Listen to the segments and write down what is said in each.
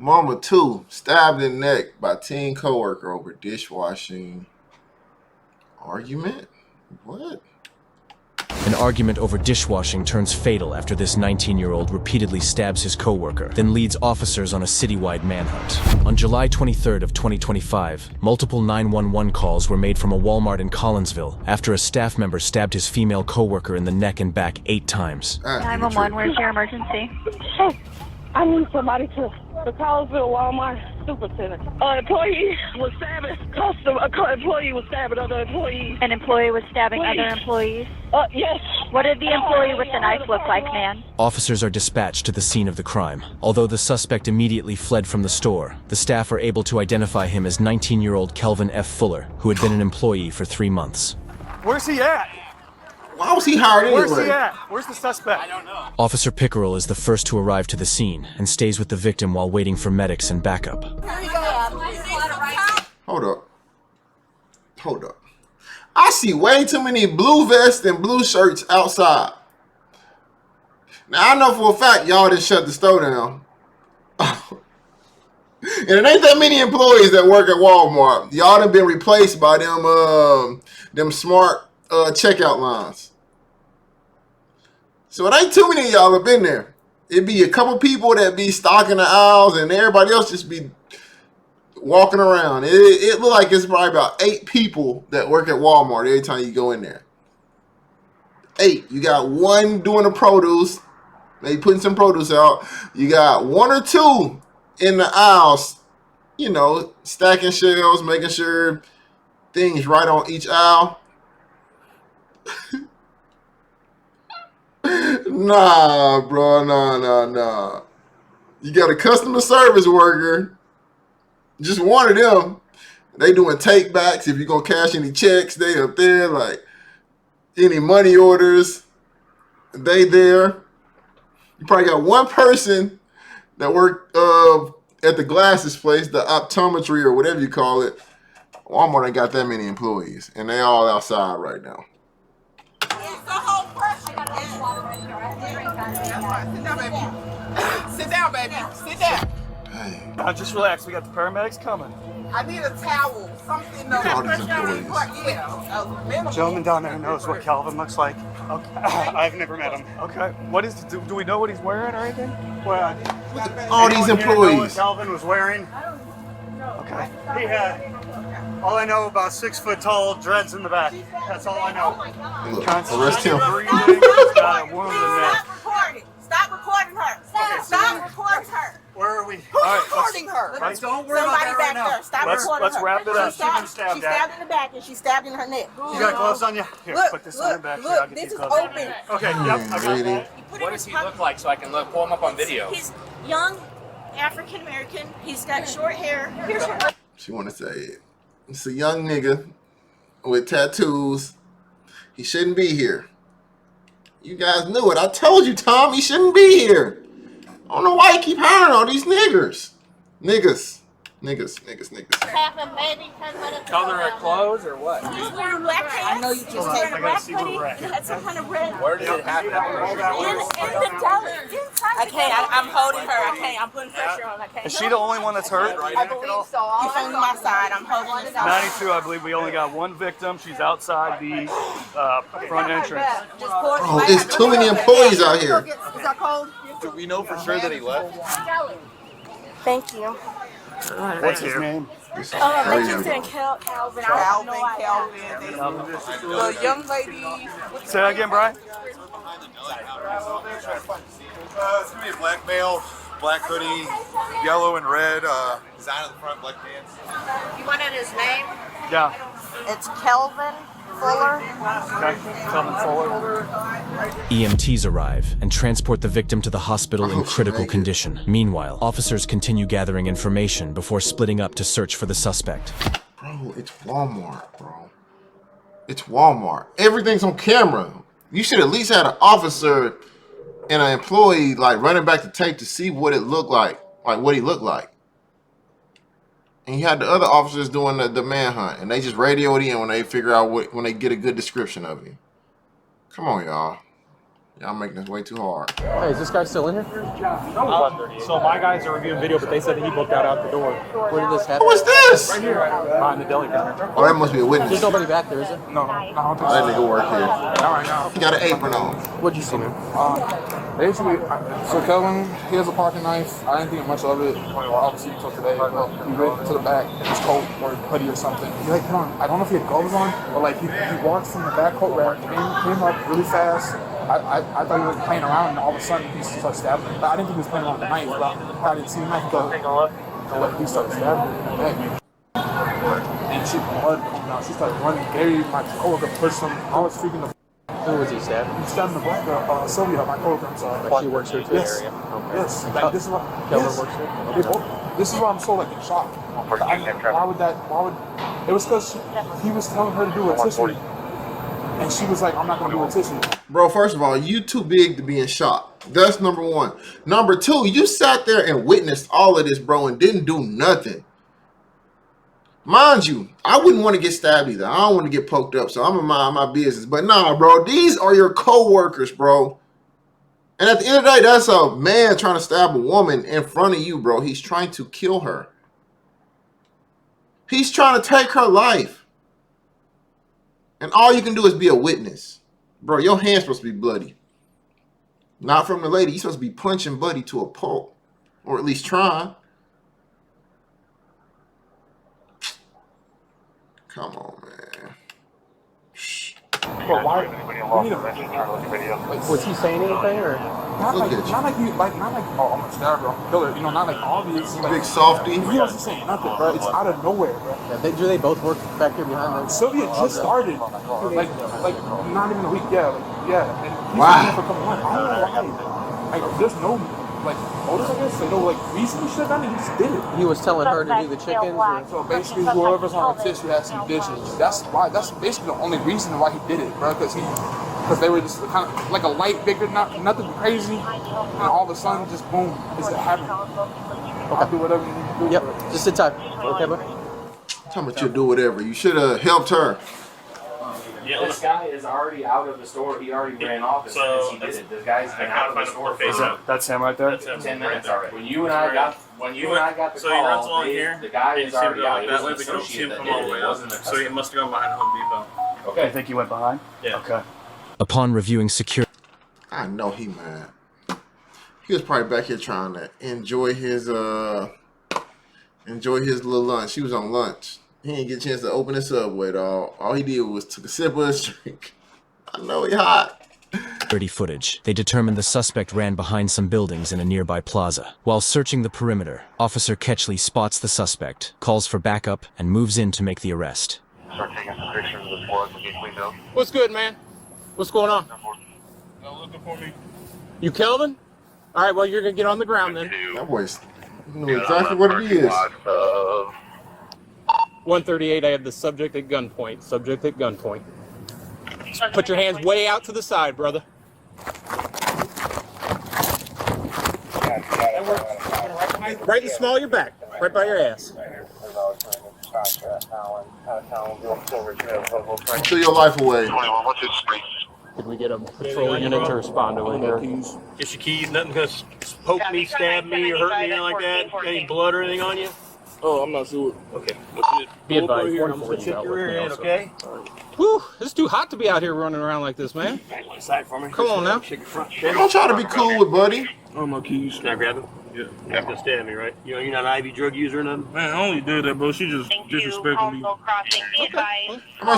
Mama 2 stabbed in the neck by teen coworker over dishwashing argument. What? An argument over dishwashing turns fatal after this 19-year-old repeatedly stabs his coworker, then leads officers on a citywide manhunt. On July 23rd of 2025, multiple 911 calls were made from a Walmart in Collinsville after a staff member stabbed his female coworker in the neck and back 8 times. 911, where's your emergency? Hey, I need somebody to the Collinsville Walmart Supercenter. Employee was stabbing. Employee was stabbing other employees. An employee was stabbing other employees? Yes. What did the employee with the knife look like, man? Officers are dispatched to the scene of the crime. Although the suspect immediately fled from the store, the staff are able to identify him as 19-year-old Kelvin F. Fuller, who had been an employee for 3 months. Where's he at? Why was he hired anyway? Where's he at? Where's the suspect? I don't know. Officer Pickerel is the first to arrive to the scene and stays with the victim while waiting for medics and backup. Hold up. Hold up. I see way too many blue vests and blue shirts outside. Now, I know for a fact y'all didn't shut the store down. And it ain't that many employees that work at Walmart. Y'all done been replaced by them smart checkout lines. So it ain't too many of y'all have been there. It'd be a couple people that be stocking the aisles and everybody else just be walking around. It look like it's probably about 8 people that work at Walmart every time you go in there. 8. You got 1 doing the produce, maybe putting some produce out. You got 1 or 2 in the aisles, you know, stacking shelves, making sure things right on each aisle. Nah, bro, nah. You got a customer service worker, just one of them. They doing take backs. If you're gonna cash any checks, they up there. Like any money orders, they there. You probably got 1 person that work at the glasses place, the optometry or whatever you call it. Walmart ain't got that many employees, and they all outside right now. Sit down, baby. Sit down. Hey. Now just relax. We got the paramedics coming. I need a towel. Something. All these employees. Yeah. Gentleman down there knows what Calvin looks like. Okay. I've never met him. Okay. What is? Do we know what he's wearing or anything? Well, All these know what employees. Calvin was wearing. Okay. He had. All I know about 6 foot tall dreads in the back. That's all I know. Look, arrest him. Breathing. He's got a wound in the neck. Stop recording her. Stop recording her. Where are we? Who's recording her? Don't worry about Somebody that back right now. there. Stop recording Let's her. wrap it up. She's stabbed, She's been stabbed she's stabbed in the back and she's stabbed in her neck. You got gloves on you? Here, Look, put this on your back. Here, I'll look, get this these is gloves on. open. Okay, yep, I got Really? that. What does he look like so I can pull him up on video? He's young, African American. He's got short hair. Here's your. She want to say it. It's a young nigga with tattoos. He shouldn't be here. You guys knew it. I told you, Tom, he shouldn't be here. I don't know why you keep hiring all these niggers. Niggas. Half a baby, 10 minutes. Color of clothes or what? He's wearing black pants. I know you just He's take wearing a I gotta black see where hoodie. we're at. He had some kind of red. Where did it happen? In the deli. I can't. I'm holding her. I can't. I'm putting pressure on. I can't. Is she the only one that's hurt? I believe so. He's on my side. I'm holding this out. 92, I believe we only got 1 victim. She's outside the front entrance. Oh, it's too many employees out here. Is that cold? Do we know for sure that he left? Thank you. What's his name? This is They crazy. just said Calvin. I have no idea. The young lady. Say that again, Brian. It's gonna be a black male, black hoodie, yellow and red, design on the front, black pants. You wanted his name? Yeah. It's Kelvin Fuller. Okay. Calvin Fuller. EMTs arrive and transport the victim to the hospital in Oh, critical naked. condition. Meanwhile, officers continue gathering information before splitting up to search for the suspect. Bro, it's Walmart, bro. It's Walmart. Everything's on camera. You should at least have an officer and an employee like running back the tape to see what it looked like what he looked like. And you had the other officers doing the manhunt, and they just radio it in when they figure out when they get a good description of him. Come on, y'all. Y'all making this way too hard. Hey, is this guy still in here? So my guys are reviewing video, but they said that he booked out the door. Where did this happen? Who is this? Right here, behind the deli counter. Oh, that must be a witness. There's nobody back there, is there? No, I don't think Oh, that nigga work here. Not right now. He got an apron on. What'd you see, man? Basically, so Kelvin, he has a pocket knife. I didn't think much of it. Obviously, until today. But he went to the back in his coat or hoodie or something. He like put on, I don't know if he had gloves on, but like he walked from the back coat rack, came up really fast. I thought he was playing around, and all of a sudden he started stabbing me. But I didn't think he was playing around with the knife. But I didn't see the knife until he started stabbing me. And she blood coming out. She started running. Gary, my coworker, pushed him. I was freaking the. Who was he stabbing? He stabbed the black girl, Sylvia, my coworker. I'm sorry. Like she works here too, Yes. area. Okay. Yes. Like, this is what. Kelvin Yes. works here. They both, this is why I'm so like in shock. Why would that? Why would? It was because he was telling her to do a tissue, and she was like, "I'm not gonna do a tissue." Bro, first of all, you too big to be in shock. That's number one. Number two, you sat there and witnessed all of this, bro, and didn't do nothing. Mind you, I wouldn't want to get stabbed either. I don't want to get poked up, so I'm gonna mind my business. But nah, bro, these are your co-workers, bro. And at the end of the day, that's a man trying to stab a woman in front of you, bro. He's trying to kill her. He's trying to take her life. And all you can do is be a witness. Bro, your hand's supposed to be bloody. Not from the lady. You're supposed to be punching Buddy to a pulp. Or at least trying. Come on, man. Shh. But why? We need a like, Was he saying anything or? not like oh, I'm a stabber, I'm a killer. You know, not like obvious. Like, Big softy. He wasn't saying nothing, bro. It's out of nowhere, bro. Yeah, do they both work back here behind them? Sylvia just started, like not even a week. Yeah, and he's Wow. been here for a couple months. I don't know why. Like, there's no like motive, I guess. Like, no like reason he should have done it. He just did it. He was telling her to do the chickens. Or? So basically, whoever's on the tissue has some dishes. That's why. That's basically the only reason why he did it, bro. Because they were just kind of like a light bigger, nothing crazy, and all of a sudden, just boom, it's happening. I'll do whatever you need to do. Yep, just sit tight. Okay, bud. Tell me you do whatever. You should have helped her. Yeah, this guy is already out of the store. He already ran off as soon as he did it. This guy's been out of the store for That's him right there. 10 minutes already. When you and I got the so he runs call, along here. the guy And is you see him already go out. like It that was way, an but you don't see associate him that come did all the it. way It up. wasn't a So he customer. must have gone behind Home Depot. Okay. I think he went behind. Yeah. Okay. Upon reviewing security. I know he mad. He was probably back here trying to enjoy his little lunch. He was on lunch. He didn't get a chance to open the Subway, dog. All he did was took a sip of his drink. I know he hot. Security footage. They determined the suspect ran behind some buildings in a nearby plaza. While searching the perimeter, Officer Ketchley spots the suspect, calls for backup, and moves in to make the arrest. Start taking some pictures of the floor to get cleaned up. What's good, man? What's going on? Looking for me. You Kelvin? All right, well, you're going to get on the ground then. That boy's knew exactly what it is. 138, I have the subject at gunpoint. Subject at gunpoint. Put your hands way out to the side, brother. Right in the small of your back. Right by your ass. Threw your life away. Did we get a patrol unit to respond to it? Get your keys. Nothing gonna poke me, stab me, or hurt me, anything like that. Any blood or anything on you? Oh, I'm not sure. Okay. Be advised, I'm gonna check your rear end, okay? Whew, it's too hot to be out here running around like this, man. Side for me. Come on now. Shake your front. Don't try to be cool with Buddy. Oh, my keys. Can I grab them? Yeah. You're gonna stab me, right? You're not an IV drug user or nothing? Man, I only did that, bro. She just disrespected me. I'm not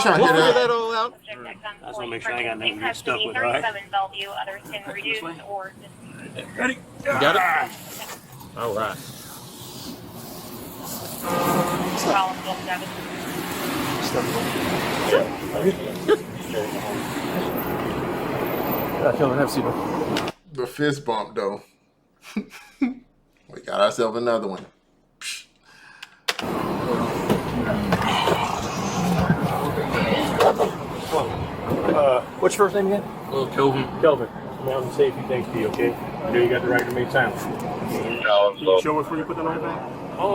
trying to We'll hear figure that. that all out. I just wanna make sure I ain't got nothing to get stuck with, all right? Ready? You got it? All right. Kelvin, have a seat. The fist bump, though. We got ourselves another one. What's your first name again? Kelvin. Kelvin. Now I'm gonna say a few things to you, okay? I know you got the right to remain silent. Can you show us where you put the knife at? Come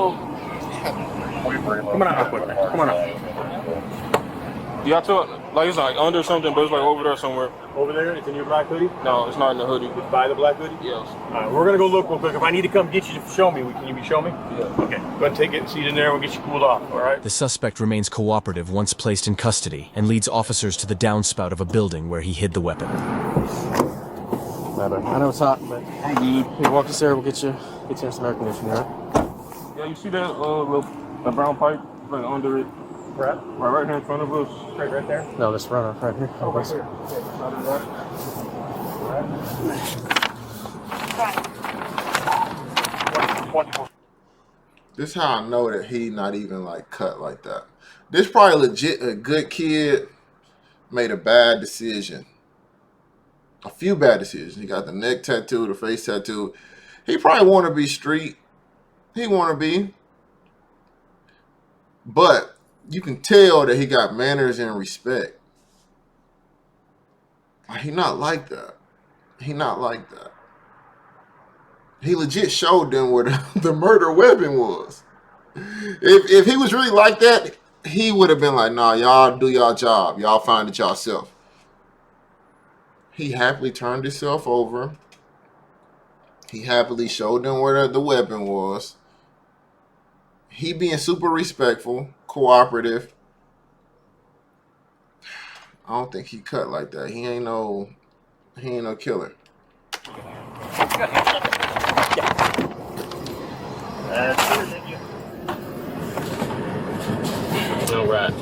on out real quick, man. Come on out. You have to, Like it's like under something, but it's like over there somewhere. Over there? It's in your black hoodie? No, it's not in the hoodie. It's by the black hoodie? Yes. All right, we're gonna go look real quick. If I need to come get you to show me, can you show me? Yeah. Okay. Go ahead and take it, seat in there, we'll get you cooled off, all right? The suspect remains cooperative once placed in custody and leads officers to the downspout of a building where he hid the weapon. I know it's hot, but I'm good. You walk us there, we'll get you in some air conditioning, all right? Yeah, you see that the brown pipe right under it? Right here in front of us. Right there? No, this runner right here. Oh, right here. This is how I know that he not even like cut like that. This probably legit a good kid made a bad decision. A few bad decisions. He got the neck tattoo, the face tattoo. He probably want to be street. He want to be. But you can tell that he got manners and respect. He not like that. He not like that. He legit showed them where the murder weapon was. If he was really like that, he would have been like, nah, y'all do y'all job. Y'all find it yourself. He happily turned himself over. He happily showed them where the weapon was. He being super respectful, cooperative. I don't think he cut like that. He ain't no killer. All right.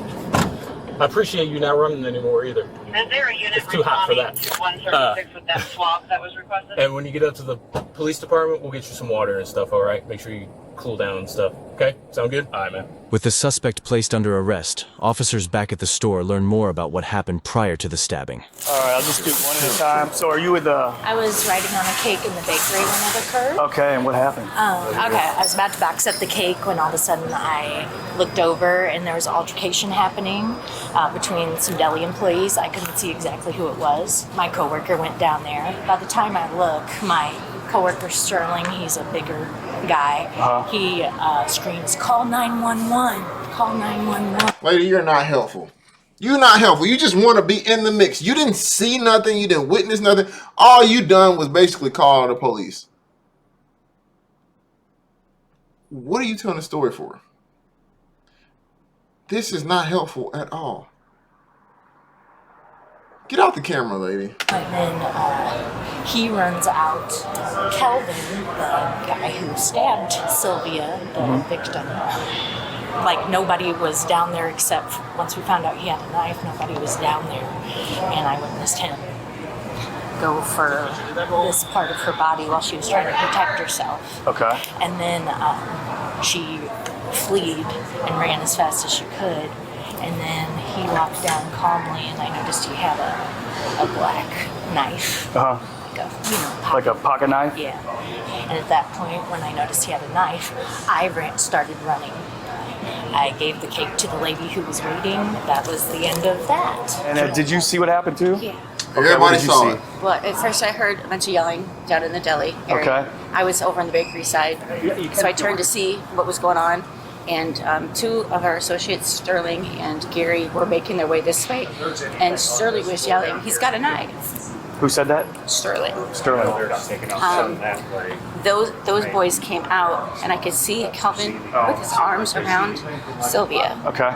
I appreciate you not running anymore either. Is there a unit It's too hot for that. to 136 with that swab that was requested? And when you get up to the police department, we'll get you some water and stuff, all right? Make sure you cool down and stuff. Okay? Sound good? All right, man. With the suspect placed under arrest, officers back at the store learn more about what happened prior to the stabbing. All right, I'll just do one at a time. So are you with the... I was writing on a cake in the bakery when it occurred. Okay, and what happened? Okay, I was about to box up the cake when all of a sudden I looked over and there was altercation happening between some deli employees. I couldn't see exactly who it was. My coworker went down there. By the time I look, my coworker Sterling, he's a bigger guy. He screams, "Call 911! Call 911!" Lady, you're not helpful. You're not helpful. You just want to be in the mix. You didn't see nothing. You didn't witness nothing. All you done was basically call the police. What are you telling the story for? This is not helpful at all. Get out the camera, lady. And then he runs out. Kelvin, the guy who stabbed Sylvia, the victim, like nobody was down there except once we found out he had a knife, nobody was down there. And I witnessed him go for this part of her body while she was trying to protect herself. Okay. And then she fled and ran as fast as she could. And then he walked down calmly, and I noticed he had a black knife. Like a pocket knife? Yeah. And at that point, when I noticed he had a knife, I started running. I gave the cake to the lady who was waiting. That was the end of that. And did you see what happened too? Yeah. Okay, everybody saw it. Well, at first I heard a bunch of yelling down in the deli area. Okay. I was over on the bakery side, so I turned to see what was going on. And two of our associates, Sterling and Gary, were making their way this way. And Sterling was yelling, "He's got a knife." Who said that? Sterling. Sterling. Those boys came out, and I could see Kelvin with his arms around Sylvia. Okay.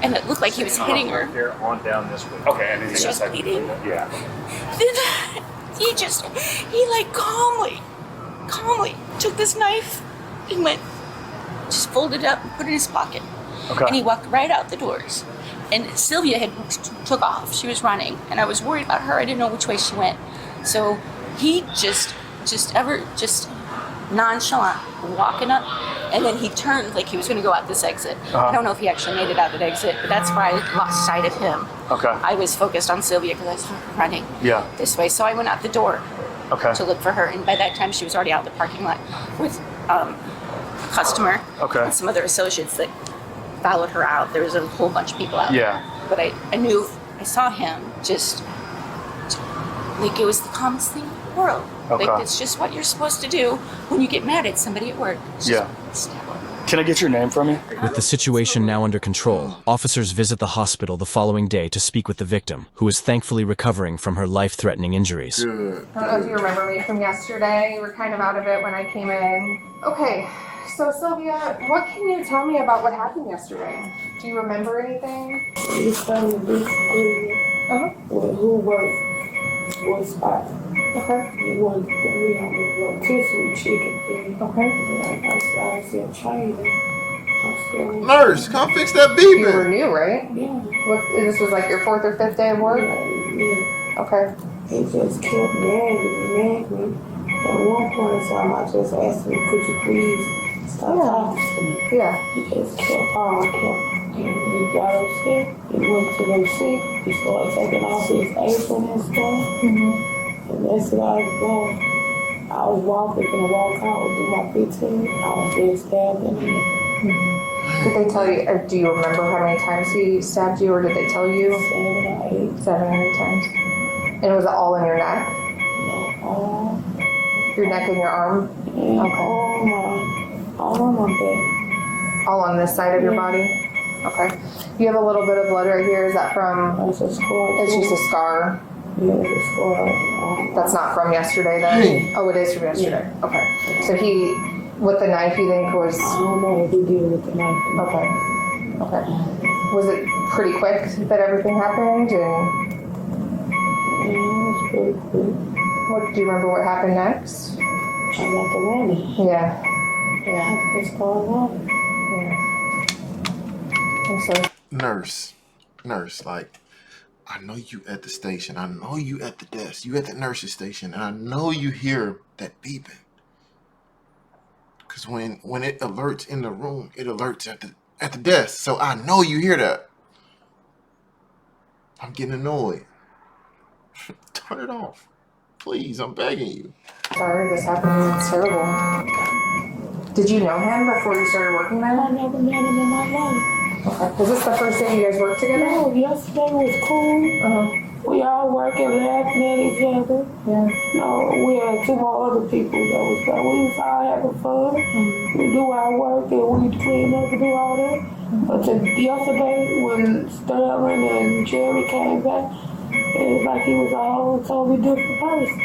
And it looked like he was hitting her. On down this way. Okay, and then She was bleeding. Yeah. Then he like calmly took this knife and just folded it up and put it in his pocket. Okay. And he walked right out the doors. And Sylvia had took off. She was running, and I was worried about her. I didn't know which way she went. So he just nonchalant walking up, and then he turned like he was going to go out this exit. I don't know if he actually made it out that exit, but that's where I lost sight of him. Okay. I was focused on Sylvia because I was running this way. So I went out the door to look for her, and by that time she was already out in the parking lot with a customer and some other associates that followed her out. There was a whole bunch of people out there. But I knew, I saw him just like it was the calmest thing in the world. Like it's just what you're supposed to do when you get mad at somebody at work. Just stab her. Can I get your name from you? With the situation now under control, officers visit the hospital the following day to speak with the victim, who is thankfully recovering from her life-threatening injuries. Good. I don't know if you remember me from yesterday. You were kind of out of it when I came in. Okay, so Sylvia, what can you tell me about what happened yesterday? Do you remember anything? We started disagreement with who worked what spot. Okay. It was we had a rotisserie chicken thing. Okay. I said training. Nurse, come fix that You beeping. were new, right? Yeah. This was like your 4th or 5th day of work? Yeah. Okay. He just kept nagging me. At one point in time, I just asked him, could you please stop talking to me? Yeah. He just kept on, and he got upset. He went to the seat. He started taking off his apron and stuff. And that's what I was going. I was walking and walk out and do my 15. I was being stabbed in the head. Did they tell you, do you remember how many times he stabbed you, or did they tell you? 7 or 8. 7 or 8 times. And was it all in your neck? No, Your neck and your arm? Okay. all on my back. All on this side of your body? Okay. You have a little bit of blood right here. Is that from? It's a scar. It's just a scar. Yeah, it's a scar. That's not from yesterday then? Oh, it is from yesterday. Okay. So he, with the knife, you think was? I don't know if he did with the knife. Okay. Okay. Was it pretty quick that everything happened? And it was pretty quick. what do you remember? What happened next? I got the running. Yeah. Yeah. It's going on. Yeah. And so. Nurse, like, I know you at the station. I know you at the desk. You at the nurse's station, and I know you hear that beeping. Cause when it alerts in the room, it alerts at the desk. So I know you hear that. I'm getting annoyed. Turn it off, please. I'm begging you. Sorry, this happened. It's terrible. Did you know him before you started working there? I never met him in my life. Okay. Was this the first day you guys worked together? No, yesterday was cool. We all working, laughing at each other. Yeah. No, we had 2 more other people that was there. We was all having fun. We do our work and we clean up and do all that. But yesterday, when Sterling and Jerry came back, it was like he was a whole totally different person.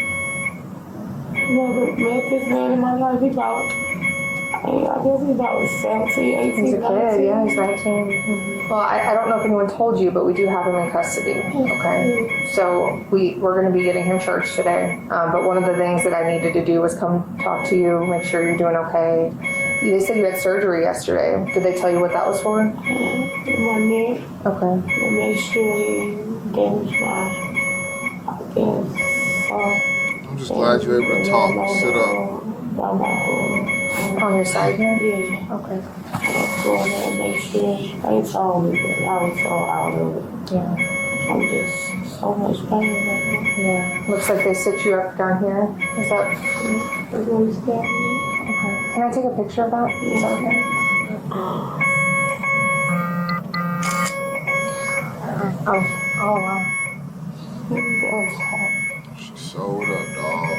Never met this man in my life. He about, I guess he's about 17, 18, He's a kid, 19. yeah, he's 19. Well, I don't know if anyone told you, but we do have him in custody, okay? So we're going to be getting him charged today. But one of the things that I needed to do was come talk to you, make sure you're doing okay. They said you had surgery yesterday. Did they tell you what that was for? My neck. Okay. To make sure he damaged my, I guess. I'm just glad you're able to talk and sit up. On your side here? Yeah. Okay. I was going there and make sure. They told me, but I was so out of it. Yeah. I'm just so much pain right now. Yeah. Looks like they sit you up down here. Is that? That's what he stabbed me. Okay. Can I take a picture of that? Is that okay? Oh wow. She sold up, dog.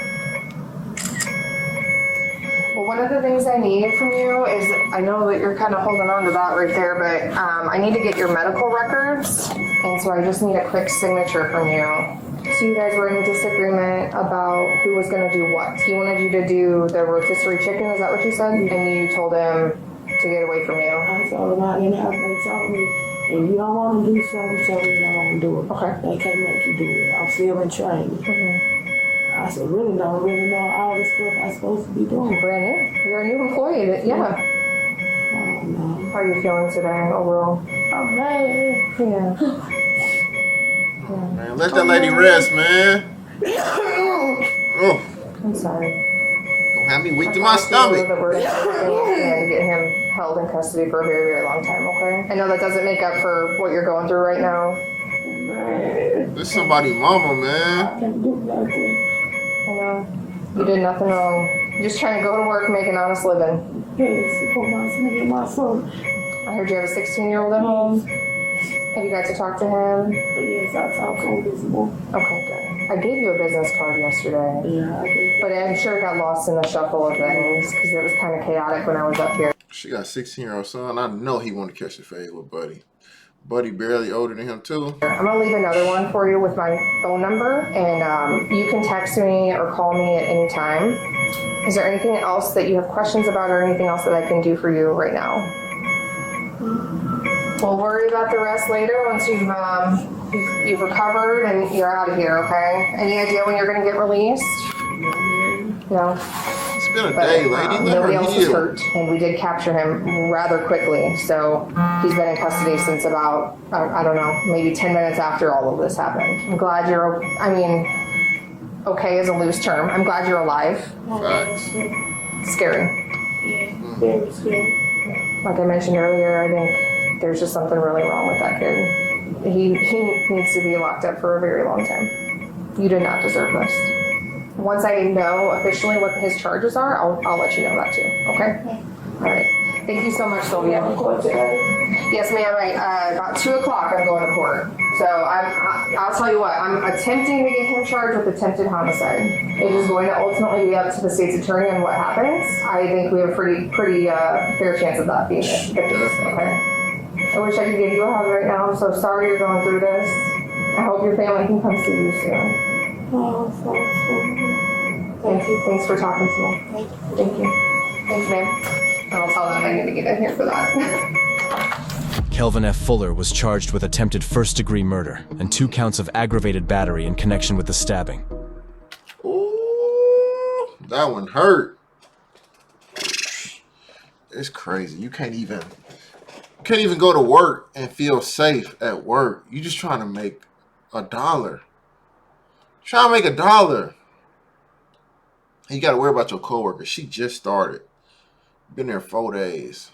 Well, one of the things I need from you is, I know that you're kind of holding on to that right there, but I need to get your medical records, and so I just need a quick signature from you. So you guys were in a disagreement about who was going to do what. He wanted you to do the rotisserie chicken, is that what you said? And you told him to get away from you. I told him I didn't have, they told me, if you don't want to do something, tell me you don't want to do it. Okay. They can't make you do it. I'm still in training. I said, don't really know all the stuff I'm supposed to be doing. Brand new. You're a new employee. Yeah. I don't know. How are you feeling today overall? I'm mad. Yeah. Man, let that lady rest, man. Oh, I'm sorry. don't have me weak to my stomach. That we're gonna get him held in custody for a very, very long time, okay? I know that doesn't make up for what you're going through right now. This is somebody's mama, man. I can't do nothing. I know. You did nothing wrong. You're just trying to go to work, make an honest living. Yes, for my son. I heard you have a 16-year-old at home. Have you got to talk to him? Yes, I talked to him this morning. Okay, good. I gave you a business card yesterday. Yeah, I did. But I'm sure it got lost in the shuffle of things because it was kind of chaotic when I was up here. She got a 16-year-old son. I know he want to catch the fade with Buddy. Buddy barely older than him too. I'm gonna leave another one for you with my phone number, and you can text me or call me at any time. Is there anything else that you have questions about or anything else that I can do for you right now? We'll worry about the rest later once you've recovered and you're out of here, okay? Any idea when you're gonna get released? No? It's been a day, lady. Nobody else was hurt, and we did capture him rather quickly. So he's been in custody since about, I don't know, maybe 10 minutes after all of this happened. I'm glad you're, okay is a loose term. I'm glad you're alive. Facts. Scary. Yeah, very scary. Like I mentioned earlier, I think there's just something really wrong with that kid. He needs to be locked up for a very long time. You did not deserve this. Once I know officially what his charges are, I'll let you know that too. Okay? All right. Thank you so much, Sylvia. Yes, ma'am. About 2 o'clock, I'm going to court. So I'll tell you what. I'm attempting to get him charged with attempted homicide. It is going to ultimately be up to the state's attorney on what happens. I think we have a pretty fair chance of that being the case. Okay. I wish I could give you a hug right now. I'm so sorry you're going through this. I hope your family can come see you soon. Oh, Thank you. Thanks for talking to me. Thank you. Thanks, ma'am. I'll tell them I need to get in here for that. Kelvin F. Fuller was charged with attempted first-degree murder and 2 counts of aggravated battery in connection with the stabbing. Ooh, that one hurt. It's crazy. You can't even go to work and feel safe at work. You just trying to make $1. Trying to make $1. You got to worry about your coworker. She just started. Been there 4 days.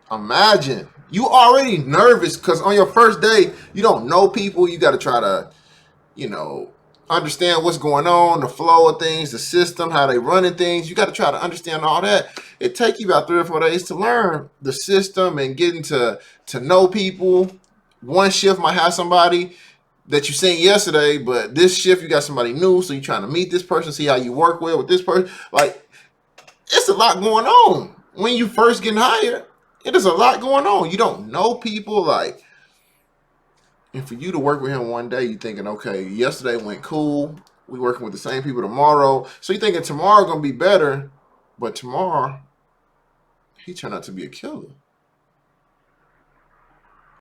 Imagine. You already nervous because on your first day, you don't know people. You got to try to, understand what's going on, the flow of things, the system, how they running things. You got to try to understand all that. It takes you about 3 or 4 days to learn the system and getting to know people. One shift might have somebody that you seen yesterday, but this shift you got somebody new, so you're trying to meet this person, see how you work well with this person. Like, it's a lot going on. When you first getting hired, it is a lot going on. You don't know people, and for you to work with him one day, you're thinking, okay, yesterday went cool. We working with the same people tomorrow. So you're thinking tomorrow gonna be better, but tomorrow, he turned out to be a killer.